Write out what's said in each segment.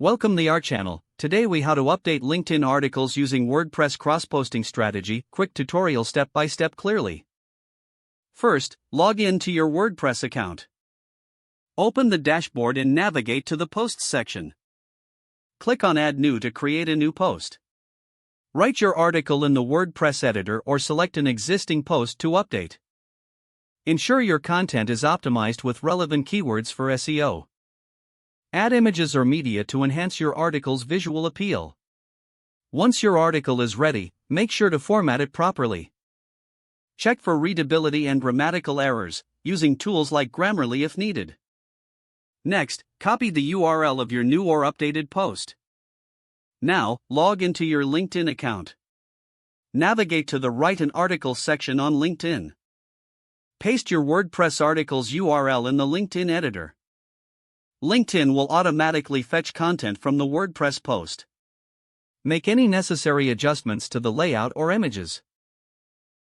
Welcome to our channel. Today we how to update LinkedIn articles using WordPress cross-posting strategy, quick tutorial step by step clearly. First, log in to your WordPress account. Open the dashboard and navigate to the Posts section. Click on Add New to create a new post. Write your article in the WordPress editor or select an existing post to update. Ensure your content is optimized with relevant keywords for SEO. Add images or media to enhance your article's visual appeal. Once your article is ready, make sure to format it properly. Check for readability and grammatical errors, using tools like Grammarly if needed. Next, copy the URL of your new or updated post. Now, log into your LinkedIn account. Navigate to the Write an Article section on LinkedIn. Paste your WordPress article's URL in the LinkedIn editor. LinkedIn will automatically fetch content from the WordPress post. Make any necessary adjustments to the layout or images.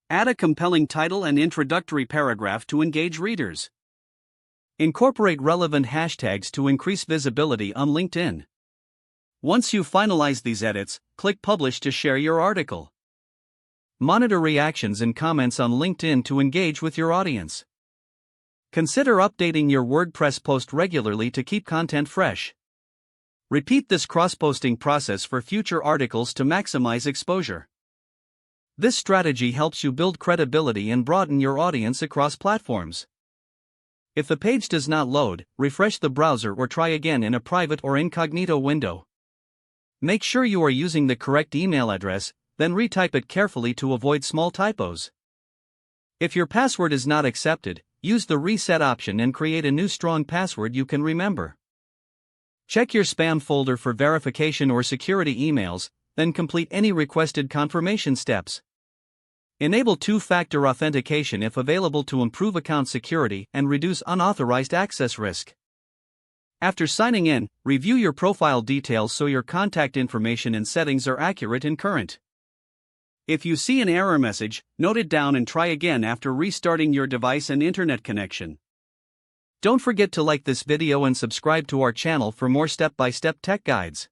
Add a compelling title and introductory paragraph to engage readers. Incorporate relevant hashtags to increase visibility on LinkedIn. Once you finalize these edits, click Publish to share your article. Monitor reactions and comments on LinkedIn to engage with your audience. Consider updating your WordPress post regularly to keep content fresh. Repeat this cross-posting process for future articles to maximize exposure. This strategy helps you build credibility and broaden your audience across platforms. If the page does not load, refresh the browser or try again in a private or incognito window. Make sure you are using the correct email address, then retype it carefully to avoid small typos. If your password is not accepted, use the reset option and create a new strong password you can remember. Check your spam folder for verification or security emails, then complete any requested confirmation steps. Enable two-factor authentication if available to improve account security and reduce unauthorized access risk. After signing in, review your profile details so your contact information and settings are accurate and current. If you see an error message, note it down and try again after restarting your device and internet connection. Don't forget to like this video and subscribe to our channel for more step-by-step tech guides.